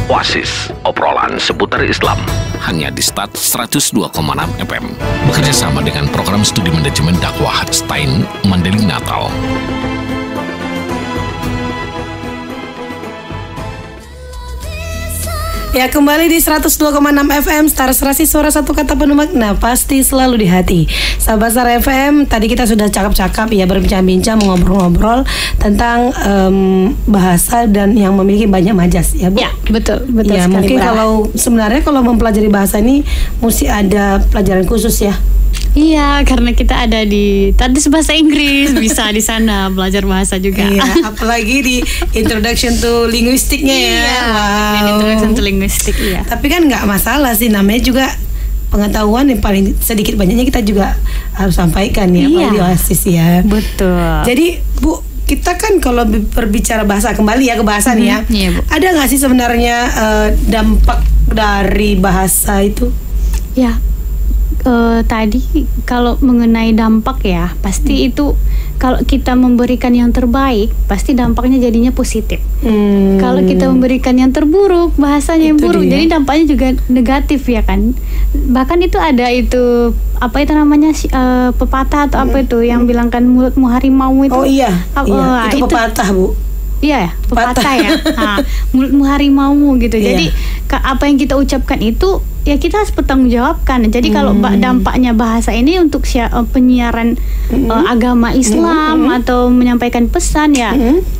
Oasis, obrolan seputar Islam. Hanya di Start 102,6 FM. Bekerja sama dengan program studi manajemen dakwah Stein Mandailing Natal. Ya, kembali di 102,6 FM Star Serasi, suara satu kata penuh makna, pasti selalu di hati. Sahabat Star FM, tadi kita sudah cakap-cakap ya, berbincang-bincang, ngobrol-ngobrol tentang bahasa dan yang memiliki banyak majas ya, Bu? Ya, betul ya, sekali. Mungkin sebenarnya kalau mempelajari bahasa ini mesti ada pelajaran khusus ya. Iya, karena kita ada di tadi bahasa Inggris, bisa di sana belajar bahasa juga. Iya, apalagi di introduction to linguistiknya ya. Iya, Wow. introduction to linguistik, iya. Tapi kan nggak masalah sih, namanya juga pengetahuan yang paling sedikit banyaknya kita juga harus sampaikan ya, Iya. di Oasis ya. Betul. Jadi Bu, kita kan kalau berbicara bahasa, kembali ya ke bahasa nih ya. Iya, Bu. Ada nggak sih sebenarnya dampak dari bahasa itu? Ya, tadi kalau mengenai dampak ya, pasti itu kalau kita memberikan yang terbaik, pasti dampaknya jadinya positif. Kalau kita memberikan yang terburuk, bahasanya yang Itu buruk, dia. jadi dampaknya juga negatif ya kan. Bahkan itu ada itu apa itu namanya pepatah atau apa itu yang bilang kan mulutmu harimau itu. Oh iya, Iya, itu pepatah Bu. Iya, pepatah ya. Nah, mulutmu harimaumu gitu. Iya. Jadi apa yang kita ucapkan itu ya kita harus bertanggungjawabkan. Jadi kalau dampaknya bahasa ini untuk penyiaran agama Islam atau menyampaikan pesan ya,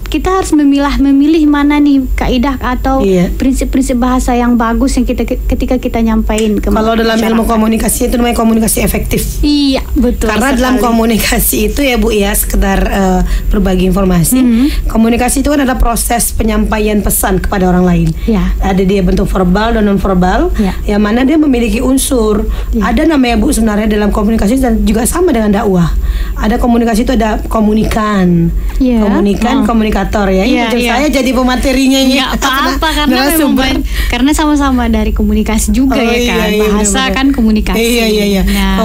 kita harus memilih mana nih kaidah atau prinsip-prinsip bahasa yang bagus yang ketika kita nyampaikan ke Kalau dalam masyarakat. ilmu komunikasi itu namanya komunikasi efektif. Iya, betul. Karena sekali. dalam komunikasi itu ya Bu ya, sekedar berbagi informasi. Komunikasi itu kan ada proses penyampaian pesan kepada orang lain. Ya. Ada dia bentuk verbal dan non verbal. Ya. Yang mana dia memiliki unsur. Ada namanya Bu sebenarnya dalam komunikasi dan juga sama dengan dakwah. Ada komunikasi itu ada komunikan. Ya. Komunikator ya. Iya, Ini iya. saya jadi pematerinya ini. Nggak apa-apa karena narasumber. karena sama-sama dari komunikasi juga ya kan. Bahasa benar-benar. kan komunikasi. Iya. Nah,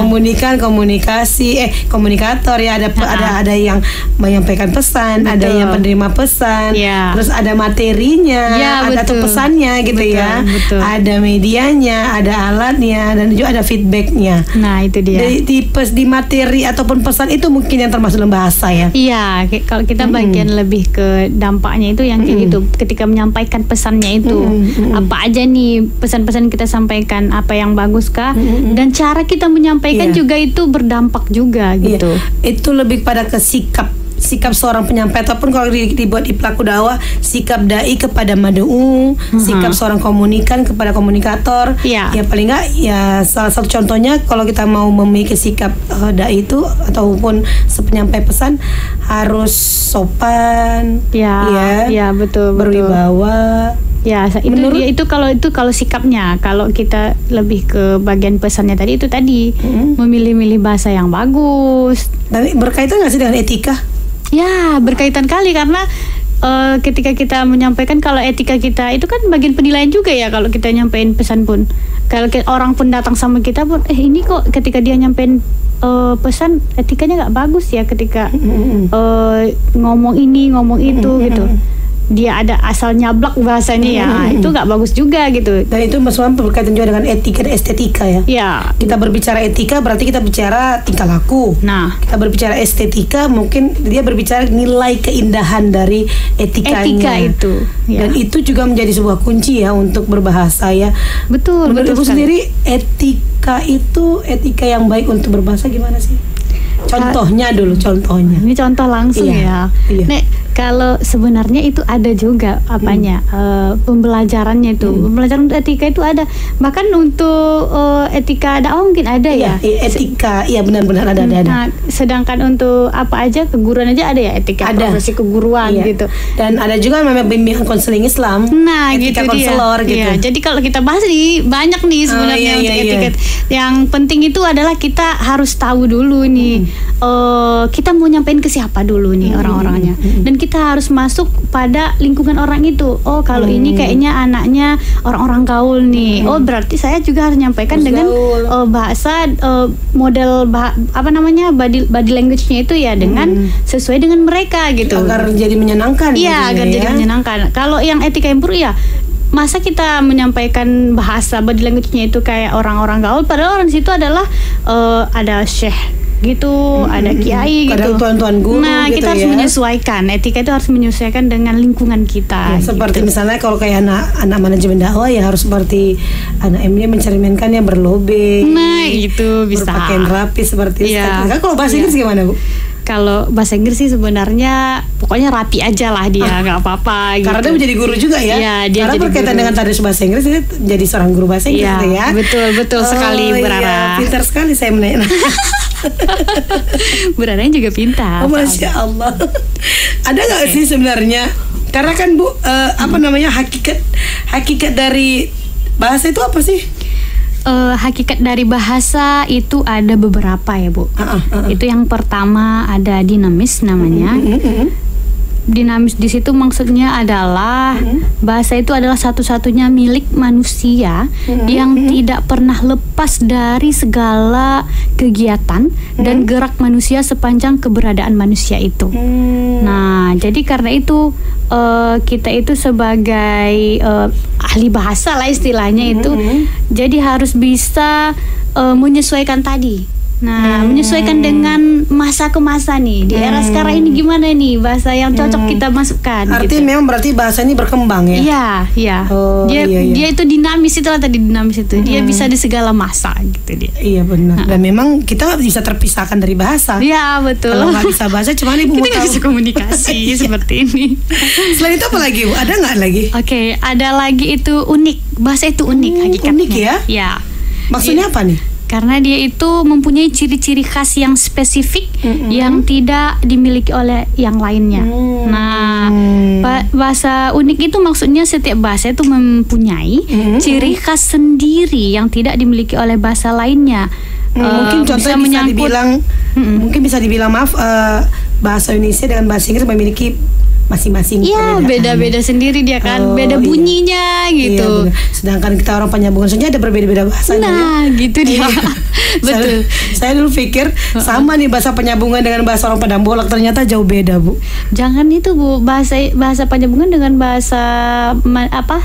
Komunikator ya, ada yang menyampaikan pesan, ada Betul. yang penerima pesan, Iya. terus ada materinya, Ya, ada tuh betul. pesannya gitu Betul, ya. betul. Ada medianya, ada alatnya, dan juga ada feedbacknya. nah itu dia. Di materi ataupun pesan itu mungkin yang termasuk dalam bahasa ya. Iya, kalau kita bagian lebih ke dampaknya itu yang kayak gitu. Ketika menyampaikan pesannya itu, apa aja nih pesan-pesan kita sampaikan, apa yang bagus kah? Dan cara kita menyampaikan Iya. juga itu berdampak juga gitu. Iya. Itu lebih pada ke sikap seorang penyampai, ataupun kalau dibuat di pelaku dakwah, sikap dai kepada mad'u, sikap seorang komunikan kepada komunikator. Iya. Ya paling enggak ya salah satu contohnya kalau kita mau memiliki sikap dai itu ataupun penyampai pesan harus sopan, Ya, betul. berwibawa. Ya, itu kalau sikapnya. Kalau kita lebih ke bagian pesannya tadi itu tadi memilih-milih bahasa yang bagus. Dan berkaitan nggak sih dengan etika? Ya, berkaitan kali karena ketika kita menyampaikan, kalau etika kita itu kan bagian penilaian juga ya. Kalau kita nyampein pesan pun, kalau orang pun datang sama kita pun, ini kok ketika dia nyampein pesan etikanya nggak bagus ya, ketika ngomong ini ngomong itu gitu. Dia ada asal nyablak bahasanya ya, itu nggak bagus juga gitu. Dan itu maksudnya berkaitan juga dengan etika dan estetika ya. Ya, Kita berbicara etika berarti kita bicara tingkah laku. nah Kita berbicara estetika mungkin dia berbicara nilai keindahan dari etikanya. etika itu. Ya. Dan itu juga menjadi sebuah kunci ya untuk berbahasa ya. Betul, Menurut betul Ibu sekali. sendiri etika yang baik untuk berbahasa gimana sih? Contohnya dulu, contohnya. Ini contoh langsung Iya, ya. iya. Nek, kalau sebenarnya itu ada juga apanya pembelajarannya itu. Pembelajaran etika itu ada. Bahkan untuk etika dakwah mungkin ada ya. Etika, iya benar-benar ada. Nah, sedangkan untuk apa aja keguruan aja ada ya, etika Ada. profesi keguruan Iya. gitu. Dan ada juga memang bimbingan konseling Islam. Nah, etika gitu dia. konselor gitu. Iya, jadi kalau kita bahas nih banyak nih sebenarnya untuk etiket. Yang penting itu adalah kita harus tahu dulu nih kita mau nyampein ke siapa dulu nih orang-orangnya. Dan kita harus masuk pada lingkungan orang itu. Oh, kalau ini kayaknya anaknya orang-orang gaul nih. Oh, berarti saya juga harus nyampaikan dengan bahasa model body language-nya itu ya dengan sesuai dengan mereka gitu. Agar jadi menyenangkan. Iya, agar jadi menyenangkan. Kalau yang etika yang buruk ya masa kita menyampaikan bahasa body language-nya itu kayak orang-orang gaul, padahal orang di situ adalah ada syekh gitu, ada kiai gitu, tuan-tuan guru. Nah, gitu kita harus menyesuaikan, etika itu harus menyesuaikan dengan lingkungan kita. Seperti gitu. Misalnya kalau kayak anak manajemen dakwah ya harus seperti anak MD mencerminkan yang berlobeng. Nah, itu bisa. Berpakaian rapi seperti itu. Kan kalau bahasa Inggris gimana, Bu? Kalau bahasa Inggris sih sebenarnya pokoknya rapi aja lah dia, nggak apa-apa gitu. Karena dia menjadi guru juga ya. Iya, dia karena jadi berkaitan guru. dengan tadris bahasa Inggris, dia jadi seorang guru bahasa Inggris ya. Betul sekali, Berara. Iya, pintar sekali saya menanya. Beraranya juga pintar. Masya Allah. Ada nggak sih sebenarnya? Karena kan Bu, hakikat dari bahasa itu apa sih? Hakikat dari bahasa itu ada beberapa ya, Bu. Itu yang pertama ada dinamis namanya. Dinamis di situ maksudnya adalah bahasa itu adalah satu-satunya milik manusia yang tidak pernah lepas dari segala kegiatan dan gerak manusia sepanjang keberadaan manusia itu. Nah, jadi karena itu kita itu sebagai ahli bahasa lah istilahnya itu, jadi harus bisa menyesuaikan tadi. Nah, menyesuaikan dengan masa ke masa nih. Di era sekarang ini gimana nih bahasa yang cocok kita masukkan. Artinya gitu. memang berarti bahasa ini berkembang ya? Iya. Oh, Dia itu dinamis, itulah tadi dinamis itu. Dia bisa di segala masa gitu dia. Iya benar. Dan memang kita bisa terpisahkan dari bahasa. Iya, betul. Kalau nggak bisa bahasa, cuman Ibu kita mau nggak bisa komunikasi seperti ini. Selain itu apa lagi, Bu? Ada nggak lagi? Oke, ada lagi itu unik. Bahasa itu unik hakikatnya. Unik ya? Iya. Maksudnya apa nih? Karena dia itu mempunyai ciri-ciri khas yang spesifik yang tidak dimiliki oleh yang lainnya. Nah, bahasa unik itu maksudnya setiap bahasa itu mempunyai ciri khas sendiri yang tidak dimiliki oleh bahasa lainnya. Mungkin contohnya bisa dibilang bahasa Indonesia dengan bahasa Inggris memiliki masing-masing. Iya, beda-beda sendiri dia kan, beda bunyinya gitu. Iya, sedangkan kita orang penyambungan saja ada berbeda-beda bahasanya. Nah, gitu dia. Betul. Saya dulu pikir sama nih bahasa penyambungan dengan bahasa orang Padang Bolak, ternyata jauh beda, Bu. Jangan itu, Bu, bahasa penyambungan dengan bahasa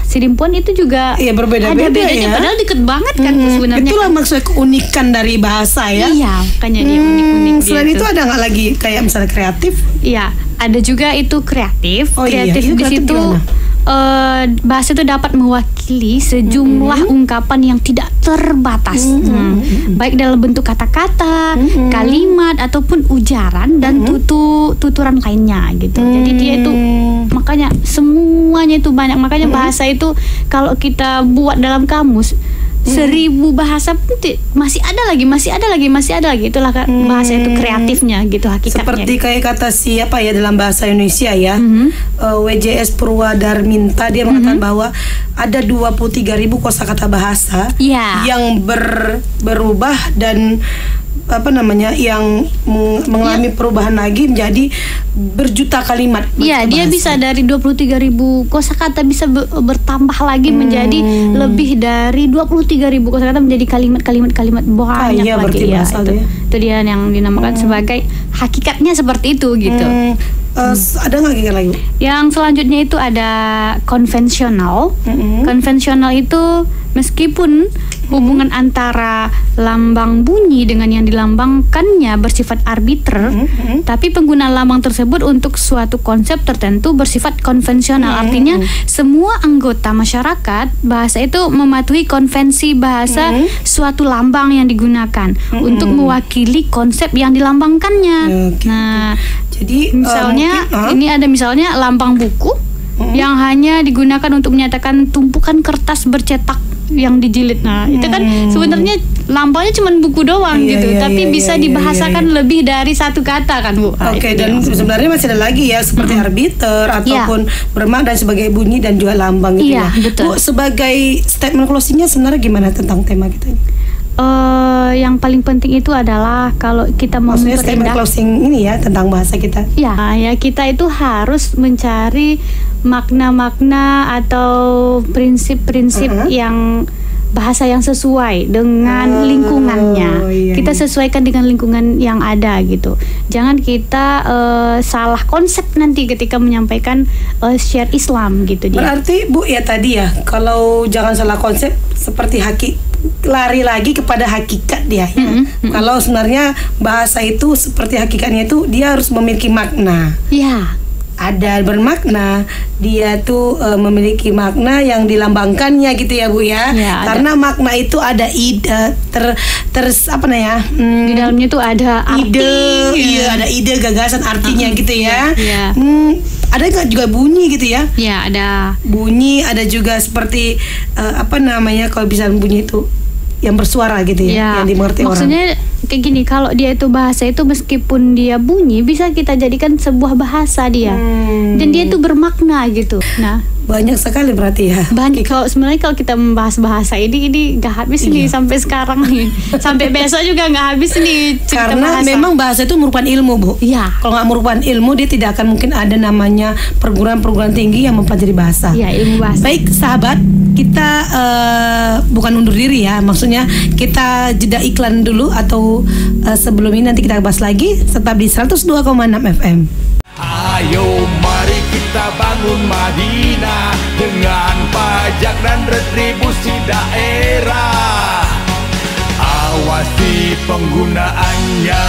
Sidimpuan itu juga berbeda-beda. Ada bedanya, padahal deket banget kan Bu sebenarnya. Itulah maksud keunikan dari bahasa ya. Iya, makanya dia unik-unik. Selain itu ada nggak lagi kayak misalnya kreatif? Iya, ada juga itu kreatif. Kreatif di situ bahasa itu dapat mewakili sejumlah ungkapan yang tidak terbatas, baik dalam bentuk kata-kata, kalimat ataupun ujaran dan tuturan lainnya gitu. Jadi dia itu makanya semuanya itu banyak. Makanya bahasa itu kalau kita buat dalam kamus 1000 bahasa pun masih ada lagi. Itulah bahasa itu kreatifnya gitu hakikatnya. Seperti kayak kata siapa ya dalam bahasa Indonesia ya, WJS Purwadarminta, dia mengatakan bahwa ada 23.000 kosakata bahasa yang berubah dan yang mengalami perubahan lagi menjadi berjuta kalimat. Iya, dia bisa dari 23.000 kosakata bisa bertambah lagi menjadi lebih dari 23.000 kosakata menjadi kalimat-kalimat banyak lagi ya. Itu dia yang dinamakan sebagai hakikatnya seperti itu gitu. Ada nggak lagi? Yang selanjutnya itu ada konvensional. Konvensional itu meskipun hubungan antara lambang bunyi dengan yang dilambangkannya bersifat arbiter, tapi penggunaan lambang tersebut untuk suatu konsep tertentu bersifat konvensional. Artinya semua anggota masyarakat bahasa itu mematuhi konvensi bahasa suatu lambang yang digunakan untuk mewakili konsep yang dilambangkannya. Nah, jadi misalnya ini ada misalnya lambang buku yang hanya digunakan untuk menyatakan tumpukan kertas bercetak yang dijilid. Nah, itu kan sebenarnya lambangnya cuma buku doang tapi bisa dibahasakan lebih dari satu kata kan, Bu. Dan sebenarnya masih ada lagi ya seperti arbiter ataupun bermak dan sebagai bunyi dan juga lambang gitu ya. Betul. Bu, sebagai statement closingnya sebenarnya gimana tentang tema kita ini? Yang paling penting itu adalah kalau kita mau maksudnya statement closing ini ya tentang bahasa kita. Ya kita itu harus mencari makna-makna atau prinsip-prinsip yang bahasa yang sesuai dengan lingkungannya. Kita sesuaikan dengan lingkungan yang ada gitu. Jangan kita salah konsep nanti ketika menyampaikan syiar Islam gitu dia. Berarti Bu ya tadi ya, kalau jangan salah konsep seperti lari lagi kepada hakikat dia ya. Kalau sebenarnya bahasa itu seperti hakikatnya itu dia harus memiliki makna. Ya. Ada bermakna, dia tuh memiliki makna yang dilambangkannya gitu ya Bu ya. Karena makna itu ada ide apa namanya? Di dalamnya tuh ada ide, iya ada ide, gagasan, artinya gitu ya. Ada nggak juga bunyi gitu ya? Ya ada. Bunyi, ada juga seperti apa namanya kalau bisa bunyi itu yang bersuara gitu ya, yang dimengerti orang. Maksudnya kayak gini, kalau dia itu bahasa itu meskipun dia bunyi bisa kita jadikan sebuah bahasa dia, dan dia itu bermakna gitu. Nah, banyak sekali berarti ya. Kalau sebenarnya kalau kita membahas bahasa ini nggak habis nih sampai sekarang nih, sampai besok juga nggak habis nih. Karena bahasa. Memang bahasa itu merupakan ilmu Bu. Iya. Kalau nggak merupakan ilmu dia tidak akan mungkin ada namanya perguruan tinggi yang mempelajari bahasa. Iya, ilmu bahasa. Baik sahabat, kita bukan undur diri ya, maksudnya kita jeda iklan dulu atau sebelum ini nanti kita bahas lagi. Tetap di 102,6 FM. Ayo mari kita bangun Madinah dengan pajak dan retribusi daerah. Awasi penggunaannya.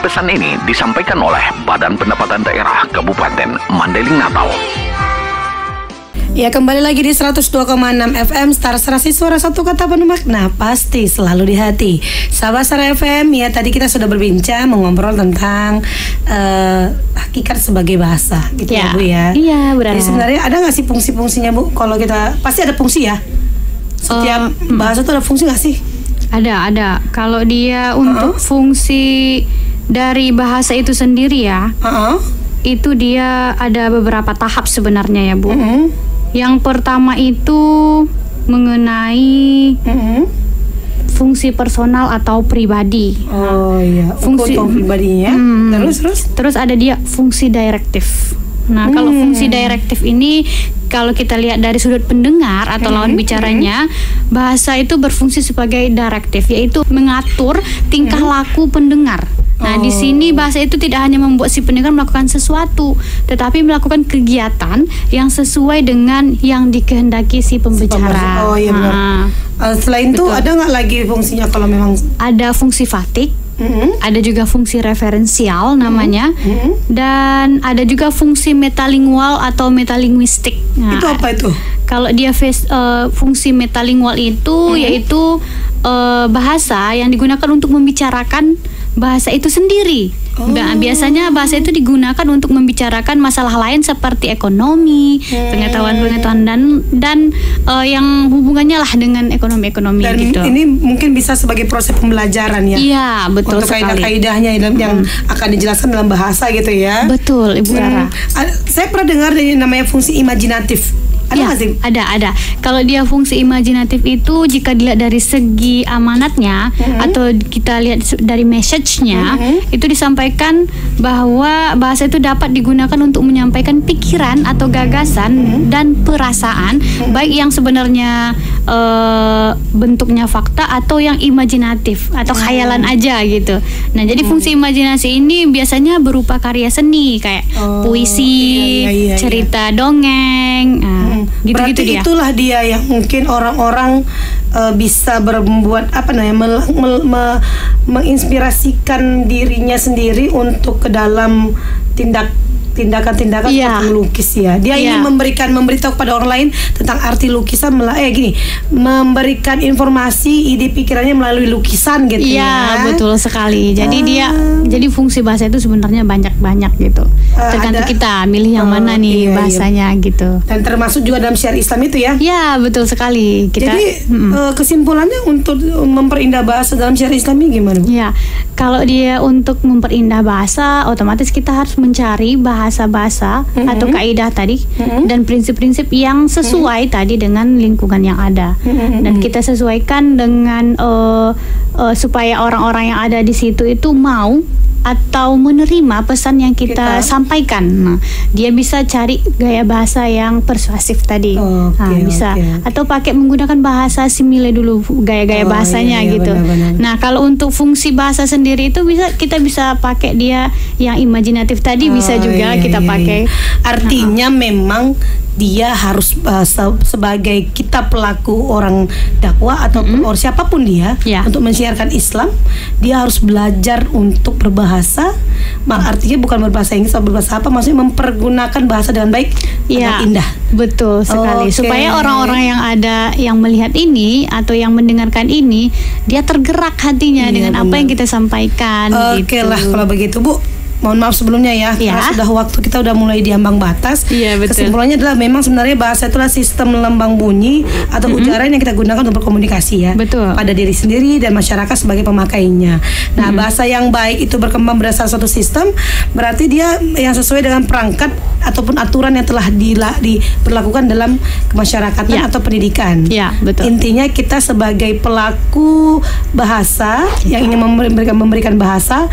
Pesan ini disampaikan oleh Badan Pendapatan Daerah Kabupaten Mandailing Natal. Ya, kembali lagi di 102,6 FM Star Serasi Suara Satu Kata Penuh Makna, pasti selalu di hati. Sahabat Star FM, ya tadi kita sudah berbincang mengobrol tentang hakikat sebagai bahasa gitu ya Bu ya. Iya, benar. Jadi sebenarnya ada nggak sih fungsi-fungsinya Bu? Kalau kita pasti ada fungsi ya. Setiap bahasa itu ada fungsi nggak sih? Ada. Kalau dia untuk fungsi dari bahasa itu sendiri ya, itu dia ada beberapa tahap sebenarnya ya Bu. Yang pertama itu mengenai fungsi personal atau pribadi. Oh iya, fungsi pribadinya. Terus ada dia fungsi direktif. Nah, kalau fungsi direktif ini kalau kita lihat dari sudut pendengar atau lawan bicaranya, bahasa itu berfungsi sebagai direktif, yaitu mengatur tingkah laku pendengar. Nah, di sini bahasa itu tidak hanya membuat si pendengar melakukan sesuatu, tetapi melakukan kegiatan yang sesuai dengan yang dikehendaki si pembicara. Oh iya benar. Selain itu ada nggak lagi fungsinya kalau memang? Ada fungsi fatik, ada juga fungsi referensial namanya, dan ada juga fungsi metalingual atau metalinguistik. Nah, itu apa itu? Kalau dia fungsi metalingual itu yaitu bahasa yang digunakan untuk membicarakan bahasa itu sendiri. Nah, biasanya bahasa itu digunakan untuk membicarakan masalah lain seperti ekonomi, pengetahuan-pengetahuan dan yang hubungannya lah dengan ekonomi dan gitu. Ini mungkin bisa sebagai proses pembelajaran ya. Iya, betul untuk sekali. kaidah-kaidahnya yang akan dijelaskan dalam bahasa gitu ya. Betul, Ibu Rara. Saya pernah dengar dari namanya fungsi imajinatif. Ada. Kalau dia fungsi imajinatif itu jika dilihat dari segi amanatnya atau kita lihat dari message-nya, itu disampaikan bahwa bahasa itu dapat digunakan untuk menyampaikan pikiran atau gagasan dan perasaan, baik yang sebenarnya bentuknya fakta atau yang imajinatif atau khayalan aja gitu. Nah, jadi fungsi imajinasi ini biasanya berupa karya seni kayak puisi, cerita dongeng. Berarti dia. Itulah dia yang mungkin orang-orang bisa berbuat apa namanya menginspirasikan dirinya sendiri untuk ke dalam tindakan-tindakan seperti melukis ya. Dia ingin memberitahu kepada orang lain tentang arti lukisan memberikan informasi ide pikirannya melalui lukisan gitu ya. Iya, betul sekali. Jadi jadi fungsi bahasa itu sebenarnya banyak gitu. Tergantung kita milih yang mana nih bahasanya gitu. Dan termasuk juga dalam syiar Islam itu ya. Iya, betul sekali. Jadi kesimpulannya untuk memperindah bahasa dalam syiar Islam ini gimana? Ya, kalau dia untuk memperindah bahasa, otomatis kita harus mencari bahasa-bahasa atau kaidah tadi dan prinsip-prinsip yang sesuai tadi dengan lingkungan yang ada. Dan kita sesuaikan dengan supaya orang-orang yang ada di situ itu mau atau menerima pesan yang kita sampaikan. Nah, dia bisa cari gaya bahasa yang persuasif tadi. Bisa. Atau pakai menggunakan bahasa simile dulu, gaya-gaya bahasanya gitu. Benar-benar. Nah, kalau untuk fungsi bahasa sendiri itu kita bisa pakai dia yang imajinatif tadi, bisa juga kita pakai. Artinya memang dia harus sebagai kita pelaku orang dakwah atau siapapun dia untuk mensiarkan Islam, dia harus belajar untuk berbahasa. Artinya bukan berbahasa Inggris atau berbahasa apa, maksudnya mempergunakan bahasa dengan baik, dengan indah. Betul sekali. Supaya orang-orang yang ada yang melihat ini atau yang mendengarkan ini, dia tergerak hatinya dengan apa yang kita sampaikan. Oke lah kalau begitu, Bu. Mohon maaf sebelumnya ya, karena sudah waktu kita udah mulai diambang batas. Kesimpulannya adalah memang sebenarnya bahasa itulah sistem lembang bunyi atau ujaran yang kita gunakan untuk berkomunikasi ya, pada diri sendiri dan masyarakat sebagai pemakainya. Nah, bahasa yang baik itu berkembang berdasarkan suatu sistem, berarti dia yang sesuai dengan perangkat ataupun aturan yang telah diberlakukan dalam kemasyarakatan atau pendidikan. Intinya kita sebagai pelaku bahasa yang ingin memberikan bahasa,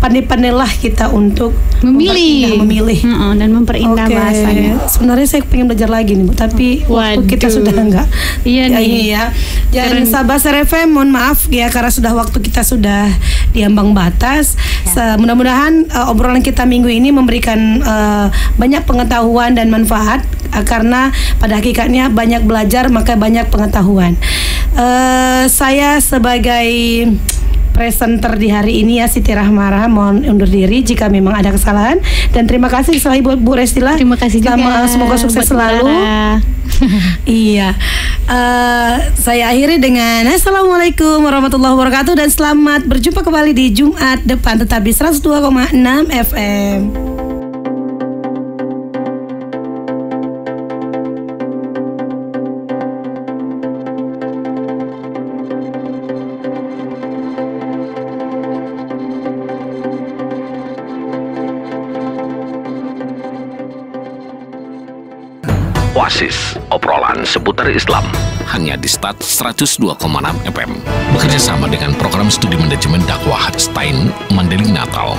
pandai-pandailah kita untuk memilih dan memperindah bahasanya. Sebenarnya saya pengen belajar lagi nih, Bu, tapi waktu kita sudah enggak. Dan sahabat FM, mohon maaf ya karena sudah waktu kita sudah diambang batas. Mudah-mudahan obrolan kita minggu ini memberikan banyak pengetahuan dan manfaat, karena pada hakikatnya banyak belajar maka banyak pengetahuan. Saya sebagai presenter di hari ini ya, Siti Rahmara, mohon undur diri jika memang ada kesalahan, dan terima kasih sekali buat Bu Restila. Terima kasih juga. Semoga sukses selalu. Saya akhiri dengan Assalamualaikum warahmatullahi wabarakatuh dan selamat berjumpa kembali di Jumat depan, tetap di 102,6 FM. Oasis, obrolan seputar Islam, hanya di Start 102,6 FM. Bekerja sama dengan program studi manajemen dakwah Stein Mandailing Natal.